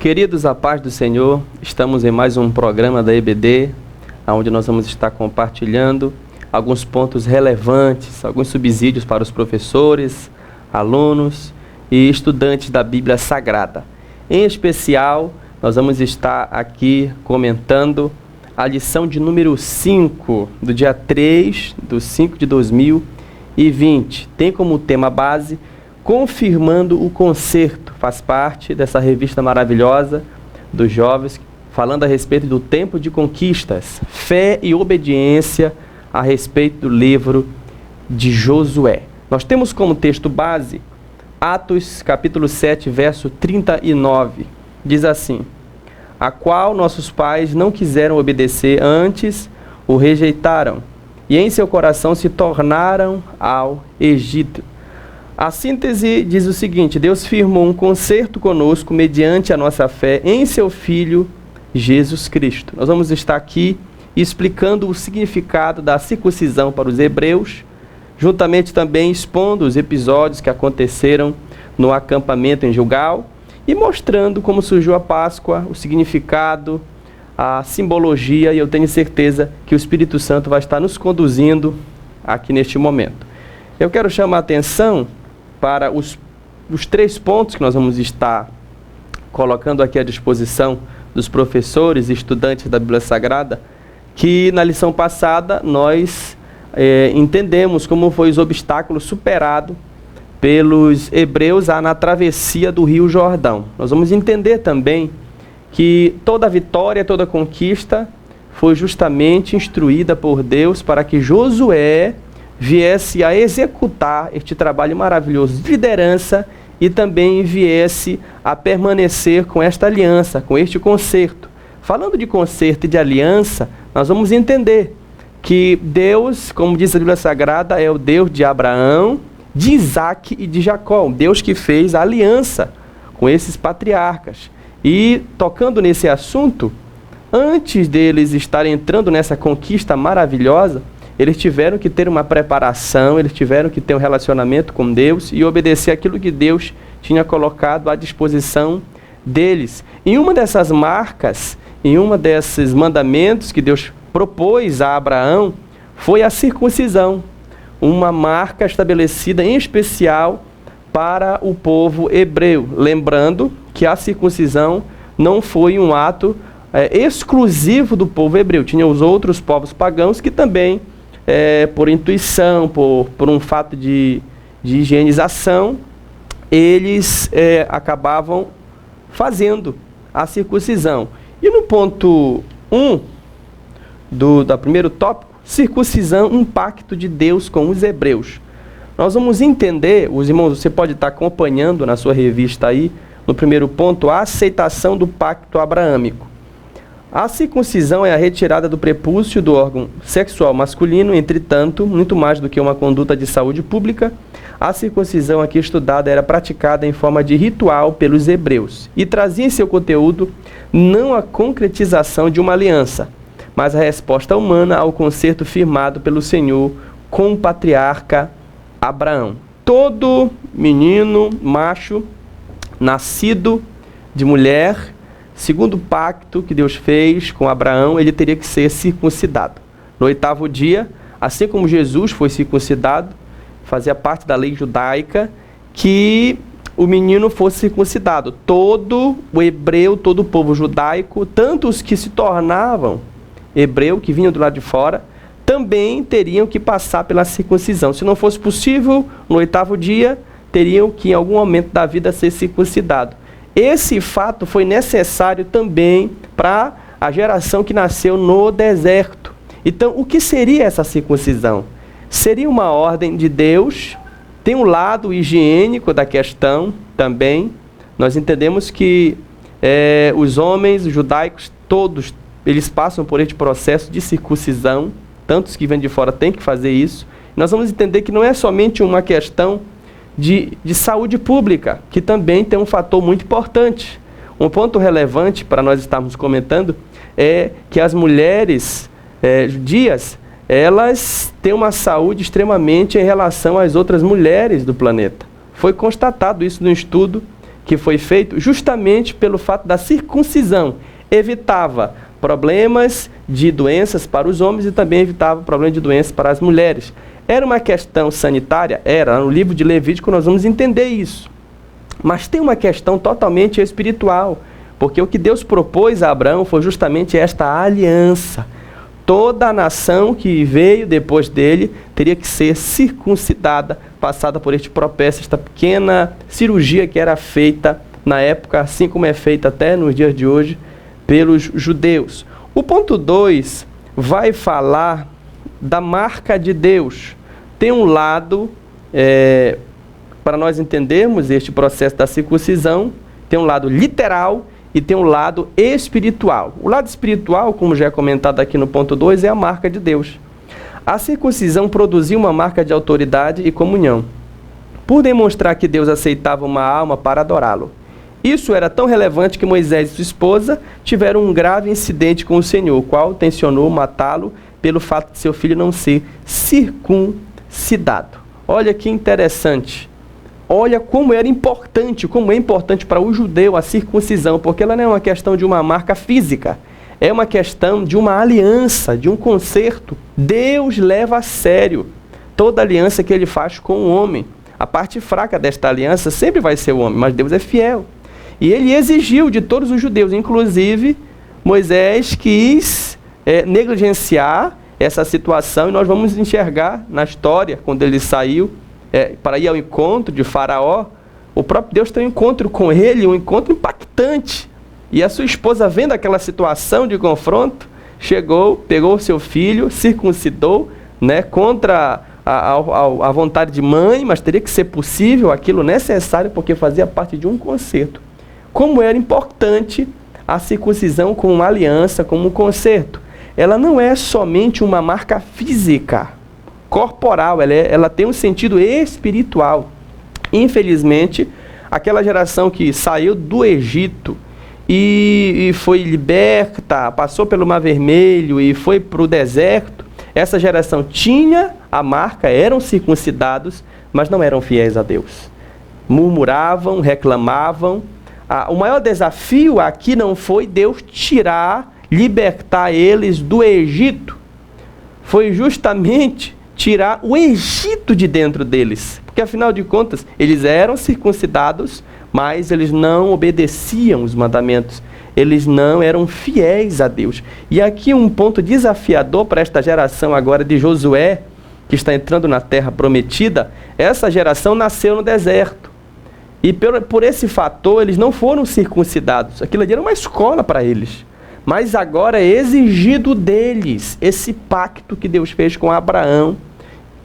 Queridos, a paz do Senhor, estamos em mais um programa da EBD, onde nós vamos estar compartilhando alguns pontos relevantes, alguns subsídios para os professores, alunos e estudantes da Bíblia Sagrada. Em especial, nós vamos estar aqui comentando a lição de número 5, do dia 3/5/2020. Tem como tema base Confirmando o Concerto. Faz parte dessa revista maravilhosa dos jovens, falando a respeito do tempo de conquistas, fé e obediência a respeito do livro de Josué. Nós temos como texto base Atos capítulo 7, verso 39. Diz assim: a qual nossos pais não quiseram obedecer, antes o rejeitaram, e em seu coração se tornaram ao Egito. A síntese diz o seguinte: Deus firmou um concerto conosco mediante a nossa fé em seu Filho Jesus Cristo. Nós vamos estar aqui explicando o significado da circuncisão para os hebreus, juntamente também expondo os episódios que aconteceram no acampamento em Gilgal e mostrando como surgiu a Páscoa, o significado, a simbologia, e eu tenho certeza que o Espírito Santo vai estar nos conduzindo aqui neste momento. Eu quero chamar a atenção para os 3 pontos que nós vamos estar colocando aqui à disposição dos professores e estudantes da Bíblia Sagrada, que na lição passada nós entendemos como foi os obstáculos superados pelos hebreus na travessia do Rio Jordão. Nós vamos entender também que toda vitória, toda conquista foi justamente instruída por Deus para que Josué viesse a executar este trabalho maravilhoso de liderança e também viesse a permanecer com esta aliança, com este concerto. Falando de concerto e de aliança, nós vamos entender que Deus, como diz a Bíblia Sagrada, é o Deus de Abraão, de Isaac e de Jacó, um Deus que fez a aliança com esses patriarcas. E tocando nesse assunto, antes deles estarem entrando nessa conquista maravilhosa, eles tiveram que ter uma preparação, eles tiveram que ter um relacionamento com Deus e obedecer aquilo que Deus tinha colocado à disposição deles. Em uma dessas marcas, em um desses mandamentos que Deus propôs a Abraão, foi a circuncisão, uma marca estabelecida em especial para o povo hebreu. Lembrando que a circuncisão não foi um ato exclusivo do povo hebreu, tinha os outros povos pagãos que também, por intuição, por um fato de higienização, eles acabavam fazendo a circuncisão. E no ponto 1 do primeiro tópico, circuncisão, um pacto de Deus com os hebreus. Nós vamos entender, os irmãos, você pode estar acompanhando na sua revista aí, no primeiro ponto, a aceitação do pacto abraâmico. A circuncisão é a retirada do prepúcio do órgão sexual masculino. Entretanto, muito mais do que uma conduta de saúde pública, a circuncisão aqui estudada era praticada em forma de ritual pelos hebreus e trazia em seu conteúdo não a concretização de uma aliança, mas a resposta humana ao concerto firmado pelo Senhor com o patriarca Abraão. Todo menino macho nascido de mulher, segundo o pacto que Deus fez com Abraão, ele teria que ser circuncidado. No 8º dia, assim como Jesus foi circuncidado, fazia parte da lei judaica que o menino fosse circuncidado. Todo o hebreu, todo o povo judaico, tanto os que se tornavam hebreu, que vinham do lado de fora, também teriam que passar pela circuncisão. Se não fosse possível, no 8º dia, teriam que em algum momento da vida ser circuncidado. Esse fato foi necessário também para a geração que nasceu no deserto. Então, o que seria essa circuncisão? Seria uma ordem de Deus, tem um lado higiênico da questão também. Nós entendemos que os homens judaicos, todos, eles passam por este processo de circuncisão, tantos que vêm de fora têm que fazer isso. Nós vamos entender que não é somente uma questão de saúde pública, que também tem um fator muito importante. Um ponto relevante para nós estarmos comentando é que as mulheres judias, elas têm uma saúde extremamente em relação às outras mulheres do planeta. Foi constatado isso no estudo que foi feito justamente pelo fato da circuncisão. Evitava problemas de doenças para os homens e também evitava problemas de doenças para as mulheres. Era uma questão sanitária? Era. No livro de Levítico nós vamos entender isso. Mas tem uma questão totalmente espiritual, porque o que Deus propôs a Abraão foi justamente esta aliança. Toda a nação que veio depois dele teria que ser circuncidada, passada por este processo, esta pequena cirurgia que era feita na época, assim como é feita até nos dias de hoje, pelos judeus. O ponto 2 vai falar da marca de Deus. Tem um lado, para nós entendermos este processo da circuncisão, tem um lado literal e tem um lado espiritual. O lado espiritual, como já é comentado aqui no ponto 2, é a marca de Deus. A circuncisão produziu uma marca de autoridade e comunhão, por demonstrar que Deus aceitava uma alma para adorá-lo. Isso era tão relevante que Moisés e sua esposa tiveram um grave incidente com o Senhor, o qual tensionou matá-lo pelo fato de seu filho não ser circuncidado. Olha que interessante. Olha como era importante, como é importante para o judeu a circuncisão, porque ela não é uma questão de uma marca física, é uma questão de uma aliança, de um concerto. Deus leva a sério toda aliança que ele faz com o homem. A parte fraca desta aliança sempre vai ser o homem, mas Deus é fiel. E ele exigiu de todos os judeus, inclusive Moisés quis negligenciar essa situação, e nós vamos enxergar na história, quando ele saiu para ir ao encontro de Faraó, o próprio Deus tem um encontro com ele, um encontro impactante. E a sua esposa, vendo aquela situação de confronto, chegou, pegou o seu filho, circuncidou, contra a vontade de mãe, mas teria que ser possível aquilo necessário, porque fazia parte de um concerto. Como era importante a circuncisão como uma aliança, como um concerto. Ela não é somente uma marca física, corporal, ela tem um sentido espiritual. Infelizmente, aquela geração que saiu do Egito e foi liberta, passou pelo Mar Vermelho e foi para o deserto, essa geração tinha a marca, eram circuncidados, mas não eram fiéis a Deus. Murmuravam, reclamavam. O maior desafio aqui não foi Deus libertar eles do Egito. Foi justamente tirar o Egito de dentro deles. Porque, afinal de contas, eles eram circuncidados, mas eles não obedeciam os mandamentos. Eles não eram fiéis a Deus. E aqui um ponto desafiador para esta geração agora de Josué, que está entrando na terra prometida. Essa geração nasceu no deserto. E por esse fator, eles não foram circuncidados. Aquilo ali era uma escola para eles. Mas agora é exigido deles esse pacto que Deus fez com Abraão,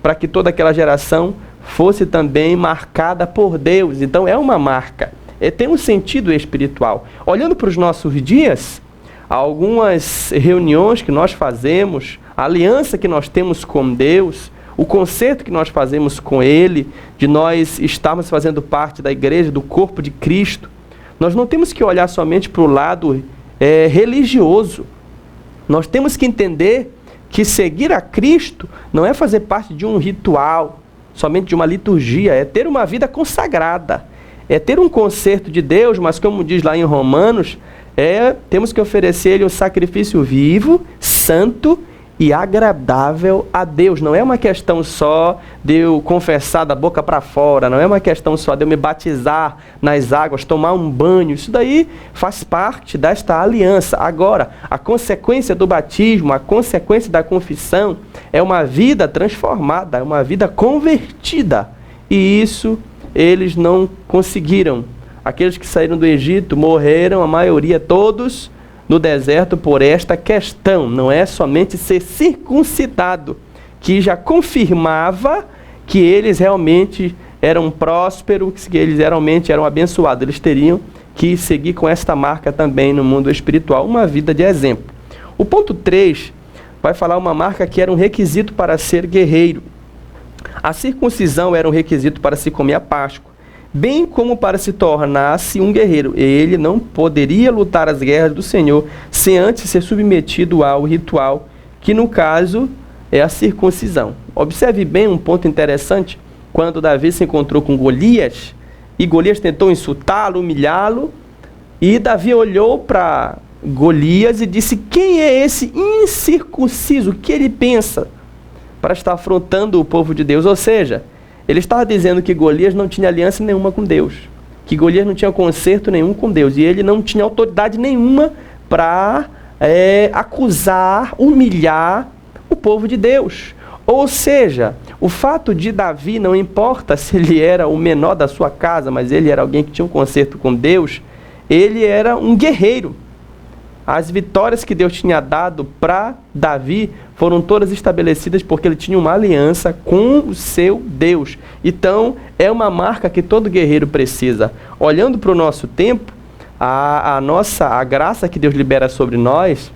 para que toda aquela geração fosse também marcada por Deus. Então é uma marca, tem um sentido espiritual. Olhando para os nossos dias, algumas reuniões que nós fazemos, a aliança que nós temos com Deus, o concerto que nós fazemos com Ele, de nós estarmos fazendo parte da igreja, do corpo de Cristo, nós não temos que olhar somente para o lado religioso. Nós temos que entender que seguir a Cristo não é fazer parte de um ritual, somente de uma liturgia, é ter uma vida consagrada, é ter um concerto de Deus, mas como diz lá em Romanos, temos que oferecer-lhe um sacrifício vivo, santo e agradável a Deus. Não é uma questão só de eu confessar da boca para fora, não é uma questão só de eu me batizar nas águas, tomar um banho. Isso daí faz parte desta aliança. Agora, a consequência do batismo, a consequência da confissão é uma vida transformada, é uma vida convertida. E isso eles não conseguiram. Aqueles que saíram do Egito morreram, a maioria, todos, no deserto por esta questão. Não é somente ser circuncidado, que já confirmava que eles realmente eram prósperos, que eles realmente eram abençoados. Eles teriam que seguir com esta marca também no mundo espiritual, uma vida de exemplo. O ponto 3 vai falar uma marca que era um requisito para ser guerreiro. A circuncisão era um requisito para se comer a Páscoa, bem como para se tornar-se um guerreiro. Ele não poderia lutar as guerras do Senhor sem antes ser submetido ao ritual, que no caso é a circuncisão. Observe bem um ponto interessante. Quando Davi se encontrou com Golias, e Golias tentou insultá-lo, humilhá-lo, e Davi olhou para Golias e disse: quem é esse incircunciso? O que ele pensa para estar afrontando o povo de Deus? Ou seja, ele estava dizendo que Golias não tinha aliança nenhuma com Deus, que Golias não tinha conserto nenhum com Deus, e ele não tinha autoridade nenhuma para acusar, humilhar o povo de Deus. Ou seja, o fato de Davi, não importa se ele era o menor da sua casa, mas ele era alguém que tinha um conserto com Deus, ele era um guerreiro. As vitórias que Deus tinha dado para Davi foram todas estabelecidas porque ele tinha uma aliança com o seu Deus. Então, é uma marca que todo guerreiro precisa. Olhando para o nosso tempo, a graça que Deus libera sobre nós,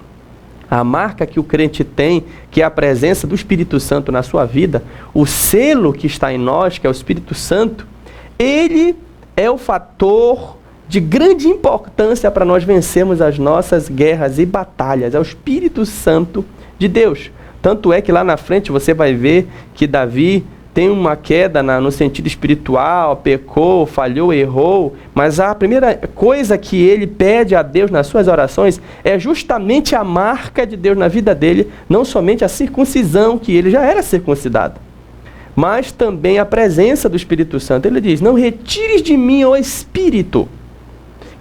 a marca que o crente tem, que é a presença do Espírito Santo na sua vida, o selo que está em nós, que é o Espírito Santo, ele é o fator de grande importância para nós vencermos as nossas guerras e batalhas. É o Espírito Santo de Deus. Tanto é que lá na frente você vai ver que Davi tem uma queda no sentido espiritual, pecou, falhou, errou, mas a primeira coisa que ele pede a Deus nas suas orações é justamente a marca de Deus na vida dele, não somente a circuncisão, que ele já era circuncidado, mas também a presença do Espírito Santo. Ele diz: não retires de mim o Espírito,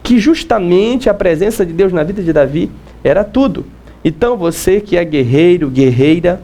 que justamente a presença de Deus na vida de Davi era tudo. Então você que é guerreiro, guerreira,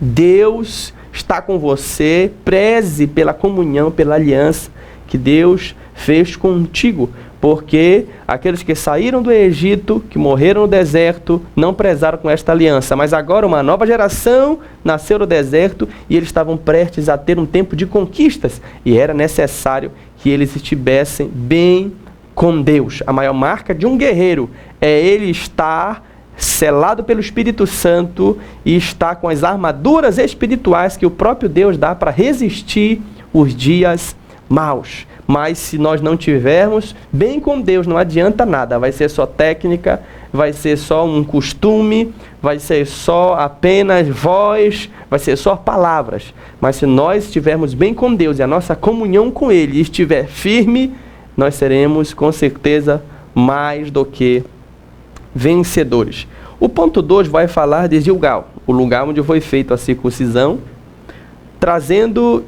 Deus está com você, preze pela comunhão, pela aliança que Deus fez contigo, porque aqueles que saíram do Egito, que morreram no deserto, não prezaram com esta aliança, mas agora uma nova geração nasceu no deserto e eles estavam prestes a ter um tempo de conquistas, e era necessário que eles estivessem bem com Deus. A maior marca de um guerreiro é ele estar selado pelo Espírito Santo e está com as armaduras espirituais que o próprio Deus dá para resistir os dias maus. Mas se nós não tivermos bem com Deus, não adianta nada. Vai ser só técnica, vai ser só um costume, vai ser só apenas voz, vai ser só palavras. Mas se nós estivermos bem com Deus e a nossa comunhão com Ele estiver firme, nós seremos com certeza mais do que vencedores. O ponto 2 vai falar de Gilgal, o lugar onde foi feita a circuncisão, trazendo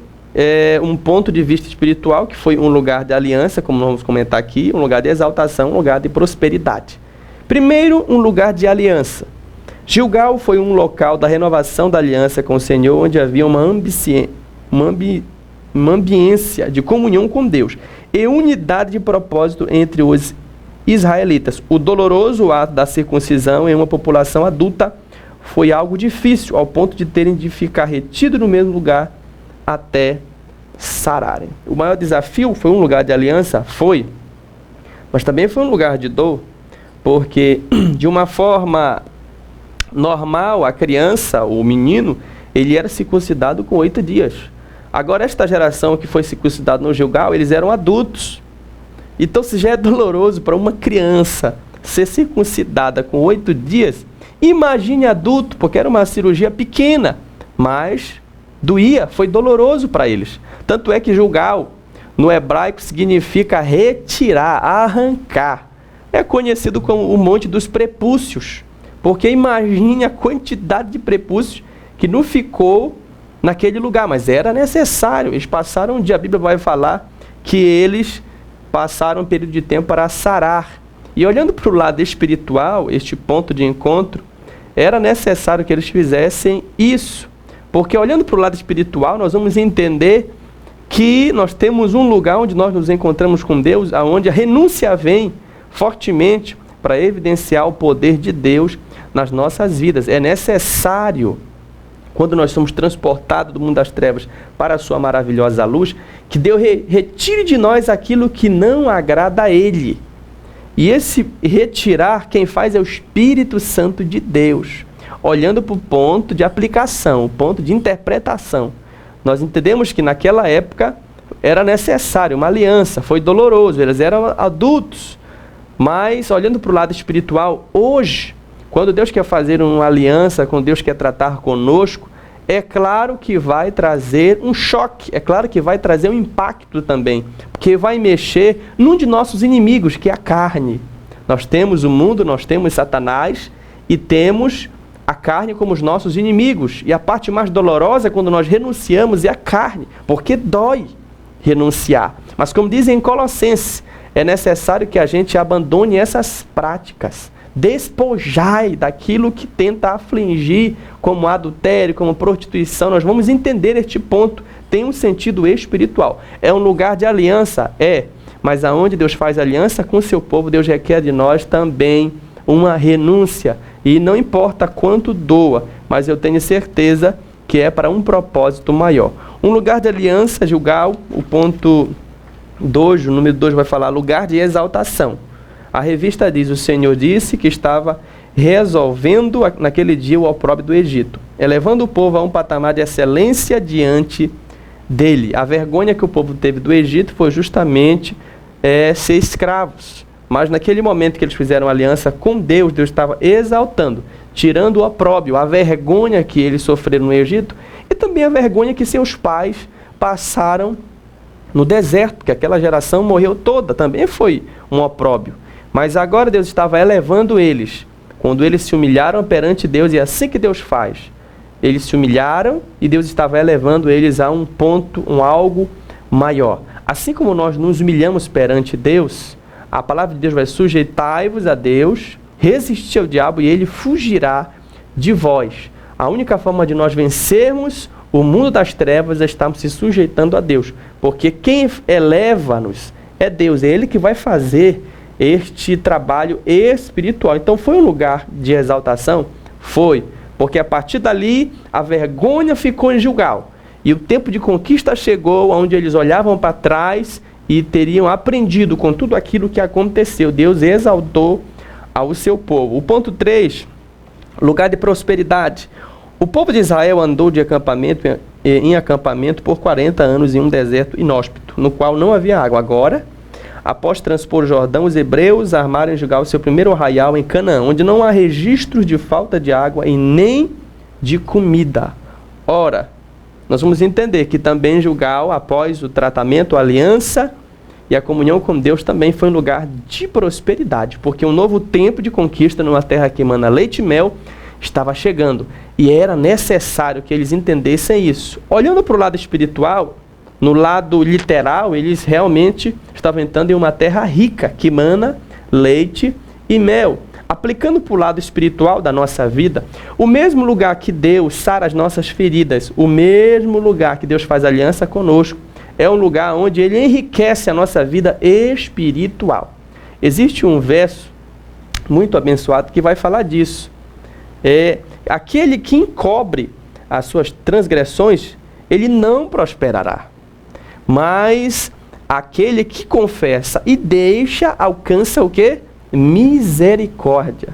um ponto de vista espiritual, que foi um lugar de aliança, como nós vamos comentar aqui, um lugar de exaltação, um lugar de prosperidade. Primeiro, um lugar de aliança. Gilgal foi um local da renovação da aliança com o Senhor, onde havia uma ambiência de comunhão com Deus e unidade de propósito entre os israelitas. O doloroso ato da circuncisão em uma população adulta foi algo difícil, ao ponto de terem de ficar retidos no mesmo lugar até sararem. O maior desafio foi um lugar de aliança? Foi. Mas também foi um lugar de dor, porque de uma forma normal, a criança, o menino, ele era circuncidado com 8 dias. Agora, esta geração que foi circuncidada no Gilgal, eles eram adultos. Então, se já é doloroso para uma criança ser circuncidada com 8 dias, imagine adulto, porque era uma cirurgia pequena, mas doía, foi doloroso para eles. Tanto é que Gilgal, no hebraico, significa retirar, arrancar. É conhecido como o Monte dos Prepúcios, porque imagine a quantidade de prepúcios que não ficou naquele lugar, mas era necessário. Eles passaram um dia, a Bíblia vai falar que eles passaram um período de tempo para sarar. E olhando para o lado espiritual, este ponto de encontro, era necessário que eles fizessem isso. Porque olhando para o lado espiritual, nós vamos entender que nós temos um lugar onde nós nos encontramos com Deus, onde a renúncia vem fortemente para evidenciar o poder de Deus nas nossas vidas. É necessário, quando nós somos transportados do mundo das trevas para a sua maravilhosa luz, que Deus retire de nós aquilo que não agrada a Ele. E esse retirar, quem faz é o Espírito Santo de Deus. Olhando para o ponto de aplicação, o ponto de interpretação, nós entendemos que naquela época era necessário uma aliança, foi doloroso, eles eram adultos. Mas olhando para o lado espiritual, hoje, quando Deus quer fazer uma aliança, quando Deus quer tratar conosco, é claro que vai trazer um choque, é claro que vai trazer um impacto também, porque vai mexer num de nossos inimigos, que é a carne. Nós temos o mundo, nós temos Satanás e temos a carne como os nossos inimigos. E a parte mais dolorosa é quando nós renunciamos é a carne, porque dói renunciar. Mas como dizem em Colossenses, é necessário que a gente abandone essas práticas. Despojai daquilo que tenta afligir, como adultério, como prostituição. Nós vamos entender este ponto. Tem um sentido espiritual. É um lugar de aliança? É. Mas aonde Deus faz aliança com o seu povo, Deus requer de nós também uma renúncia. E não importa quanto doa, mas eu tenho certeza que é para um propósito maior. Um lugar de aliança, Gilgal, o ponto 2, o número 2 vai falar lugar de exaltação. A revista diz, o Senhor disse que estava resolvendo naquele dia o opróbrio do Egito, elevando o povo a um patamar de excelência diante dele. A vergonha que o povo teve do Egito foi justamente ser escravos. Mas naquele momento que eles fizeram aliança com Deus, Deus estava exaltando, tirando o opróbrio, a vergonha que eles sofreram no Egito e também a vergonha que seus pais passaram no deserto, porque aquela geração morreu toda, também foi um opróbrio. Mas agora Deus estava elevando eles, quando eles se humilharam perante Deus, e é assim que Deus faz. Eles se humilharam e Deus estava elevando eles a um ponto, algo maior. Assim como nós nos humilhamos perante Deus, a palavra de Deus vai sujeitai-vos a Deus, resistir ao diabo e ele fugirá de vós. A única forma de nós vencermos o mundo das trevas é estarmos se sujeitando a Deus, porque quem eleva-nos é Deus, é Ele que vai fazer este trabalho espiritual. Então foi um lugar de exaltação? Foi, porque a partir dali a vergonha ficou em Gilgal, e o tempo de conquista chegou, onde eles olhavam para trás e teriam aprendido com tudo aquilo que aconteceu. Deus exaltou ao seu povo. O ponto 3, lugar de prosperidade. O povo de Israel andou de acampamento em acampamento por 40 anos em um deserto inóspito, no qual não havia água. Agora, após transpor o Jordão, os hebreus armaram em Gilgal o seu primeiro arraial em Canaã, onde não há registros de falta de água e nem de comida. Ora, nós vamos entender que também Gilgal, após o tratamento, a aliança e a comunhão com Deus, também foi um lugar de prosperidade, porque um novo tempo de conquista numa terra que emana leite e mel estava chegando, e era necessário que eles entendessem isso. Olhando para o lado espiritual, no lado literal, eles realmente estavam entrando em uma terra rica, que emana leite e mel. Aplicando para o lado espiritual da nossa vida, o mesmo lugar que Deus sara as nossas feridas, o mesmo lugar que Deus faz aliança conosco, é um lugar onde Ele enriquece a nossa vida espiritual. Existe um verso muito abençoado que vai falar disso. Aquele que encobre as suas transgressões, ele não prosperará. Mas aquele que confessa e deixa, alcança o quê? Misericórdia.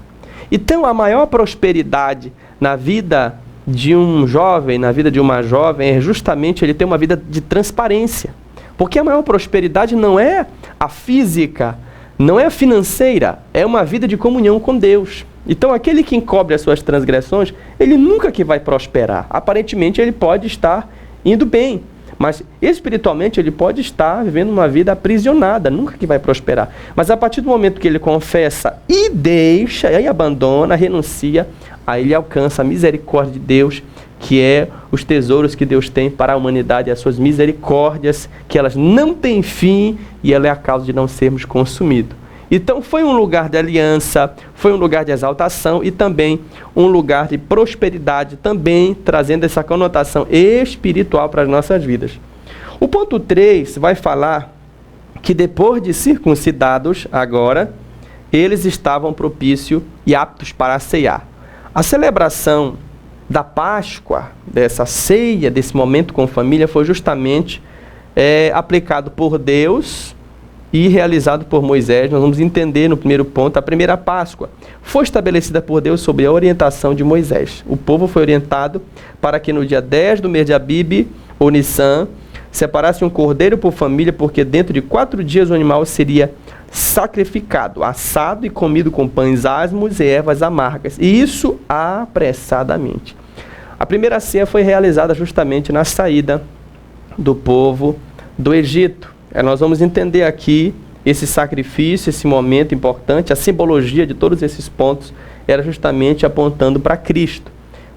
Então a maior prosperidade na vida de um jovem, na vida de uma jovem, é justamente ele ter uma vida de transparência. Porque a maior prosperidade não é a física, não é a financeira, é uma vida de comunhão com Deus. Então aquele que encobre as suas transgressões, ele nunca que vai prosperar. Aparentemente ele pode estar indo bem, mas espiritualmente ele pode estar vivendo uma vida aprisionada, nunca que vai prosperar. Mas a partir do momento que ele confessa e deixa, e abandona, renuncia, aí ele alcança a misericórdia de Deus, que é os tesouros que Deus tem para a humanidade, as suas misericórdias, que elas não têm fim, e ela é a causa de não sermos consumidos. Então foi um lugar de aliança, foi um lugar de exaltação e também um lugar de prosperidade, também trazendo essa conotação espiritual para as nossas vidas. O ponto 3 vai falar que depois de circuncidados, agora, eles estavam propícios e aptos para ceiar. A celebração da Páscoa, dessa ceia, desse momento com família, foi justamente aplicado por Deus e realizado por Moisés. Nós vamos entender no primeiro ponto, a primeira Páscoa foi estabelecida por Deus sob a orientação de Moisés. O povo foi orientado para que no dia 10 do mês de Abib, ou Nissan, separasse um cordeiro por família, porque dentro de 4 dias o animal seria sacrificado, assado e comido com pães asmos e ervas amargas. E isso apressadamente. A primeira ceia foi realizada justamente na saída do povo do Egito. Nós vamos entender aqui esse sacrifício, esse momento importante, a simbologia de todos esses pontos era justamente apontando para Cristo.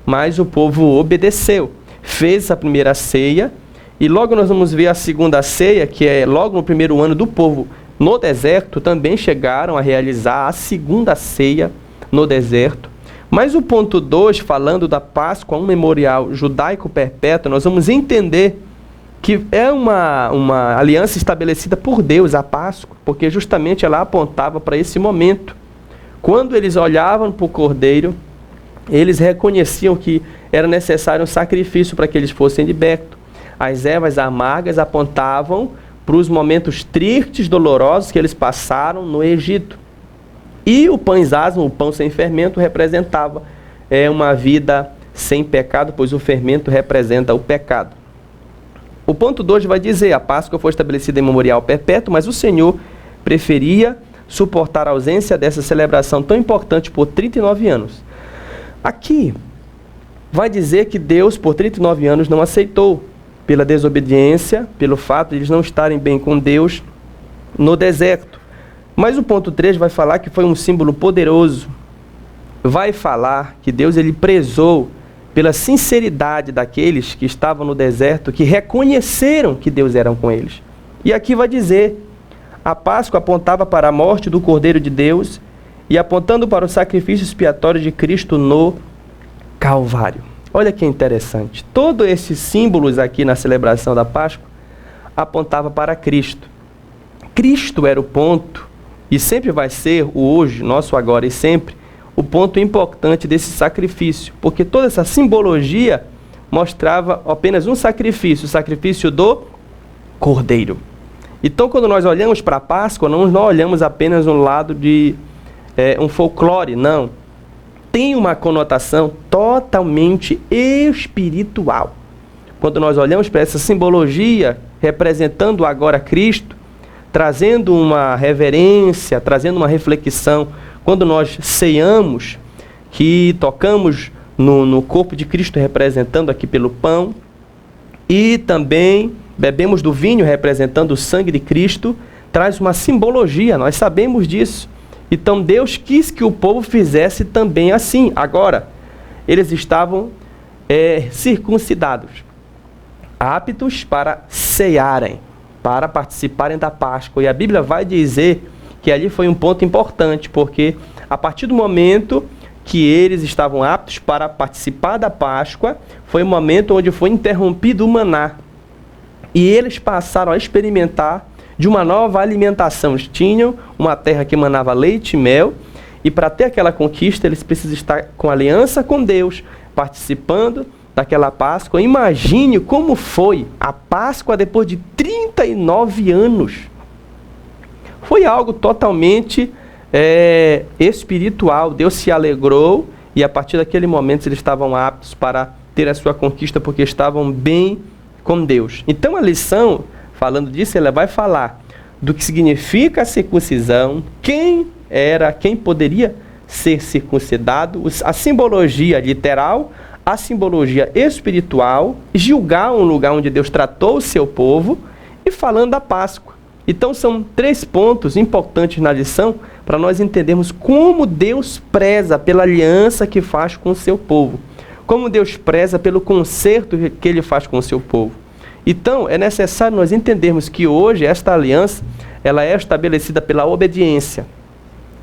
Mas o povo obedeceu, fez a primeira ceia, e logo nós vamos ver a segunda ceia, que é logo no primeiro ano do povo no deserto, também chegaram a realizar a segunda ceia no deserto. Mas o ponto 2, falando da Páscoa, um memorial judaico perpétuo, nós vamos entender que é uma aliança estabelecida por Deus, a Páscoa, porque justamente ela apontava para esse momento. Quando eles olhavam para o Cordeiro, eles reconheciam que era necessário um sacrifício para que eles fossem libertos. As ervas amargas apontavam para os momentos tristes, dolorosos que eles passaram no Egito. E o pães asmo, o pão sem fermento, representava uma vida sem pecado, pois o fermento representa o pecado. O ponto 2 vai dizer, a Páscoa foi estabelecida em memorial perpétuo, mas o Senhor preferia suportar a ausência dessa celebração tão importante por 39 anos. Aqui vai dizer que Deus, por 39 anos, não aceitou, pela desobediência, pelo fato de eles não estarem bem com Deus no deserto. Mas o ponto 3 vai falar que foi um símbolo poderoso. Vai falar que Deus ele prezou pela sinceridade daqueles que estavam no deserto, que reconheceram que Deus era com eles. E aqui vai dizer, a Páscoa apontava para a morte do Cordeiro de Deus e apontando para o sacrifício expiatório de Cristo no Calvário. Olha que interessante. Todos esses símbolos aqui na celebração da Páscoa apontavam para Cristo. Cristo era o ponto, e sempre vai ser o hoje, nosso agora e sempre, o ponto importante desse sacrifício, porque toda essa simbologia mostrava apenas um sacrifício, o sacrifício do Cordeiro. Então, quando nós olhamos para a Páscoa, não olhamos apenas um lado de um folclore, não. Tem uma conotação totalmente espiritual. Quando nós olhamos para essa simbologia, representando agora Cristo, trazendo uma reverência, trazendo uma reflexão, quando nós ceiamos, que tocamos no corpo de Cristo, representando aqui pelo pão, e também bebemos do vinho, representando o sangue de Cristo, traz uma simbologia, nós sabemos disso. Então Deus quis que o povo fizesse também assim. Agora, eles estavam circuncidados, aptos para cearem, para participarem da Páscoa. E a Bíblia vai dizer que ali foi um ponto importante, porque a partir do momento que eles estavam aptos para participar da Páscoa, foi o momento onde foi interrompido o maná. E eles passaram a experimentar de uma nova alimentação. Eles tinham uma terra que manava leite e mel, e para ter aquela conquista, eles precisam estar com aliança com Deus, participando daquela Páscoa. Imagine como foi a Páscoa depois de 39 anos. Foi algo totalmente espiritual. Deus se alegrou, e a partir daquele momento eles estavam aptos para ter a sua conquista, porque estavam bem com Deus. Então a lição, falando disso, ela vai falar do que significa a circuncisão, quem poderia ser circuncidado, a simbologia literal, a simbologia espiritual, Gilgal, um lugar onde Deus tratou o seu povo, e falando da Páscoa. Então são 3 pontos importantes na lição para nós entendermos como Deus preza pela aliança que faz com o seu povo, como Deus preza pelo concerto que Ele faz com o seu povo. Então, é necessário nós entendermos que hoje esta aliança, ela é estabelecida pela obediência,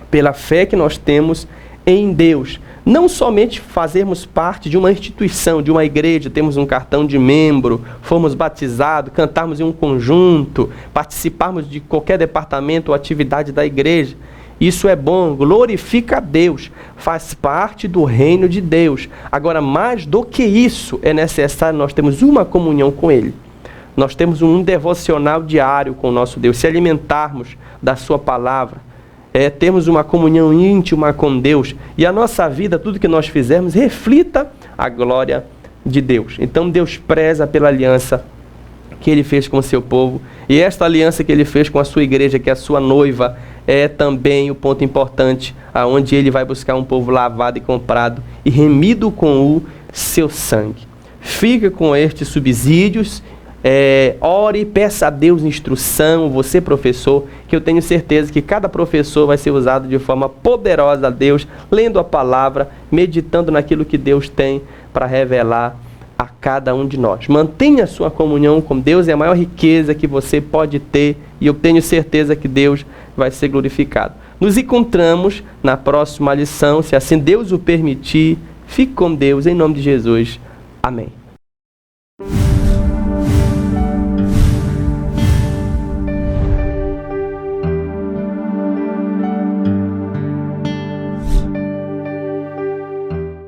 pela fé que nós temos em Deus. Não somente fazermos parte de uma instituição, de uma igreja, temos um cartão de membro, fomos batizados, cantarmos em um conjunto, participarmos de qualquer departamento ou atividade da igreja. Isso é bom, glorifica a Deus, faz parte do reino de Deus. Agora, mais do que isso, é necessário nós termos uma comunhão com Ele. Nós temos um devocional diário com o nosso Deus, se alimentarmos da sua palavra, termos uma comunhão íntima com Deus, e a nossa vida, tudo que nós fizermos, reflita a glória de Deus. Então Deus preza pela aliança que Ele fez com o seu povo, e esta aliança que Ele fez com a sua igreja, que é a sua noiva, é também o ponto importante, aonde Ele vai buscar um povo lavado e comprado, e remido com o seu sangue. Fica com estes subsídios, ore, peça a Deus instrução, você professor, que eu tenho certeza que cada professor vai ser usado de forma poderosa a Deus, lendo a palavra, meditando naquilo que Deus tem para revelar a cada um de nós. Mantenha a sua comunhão com Deus, é a maior riqueza que você pode ter, e eu tenho certeza que Deus vai ser glorificado. Nos encontramos na próxima lição, se assim Deus o permitir. Fique com Deus, em nome de Jesus. Amém.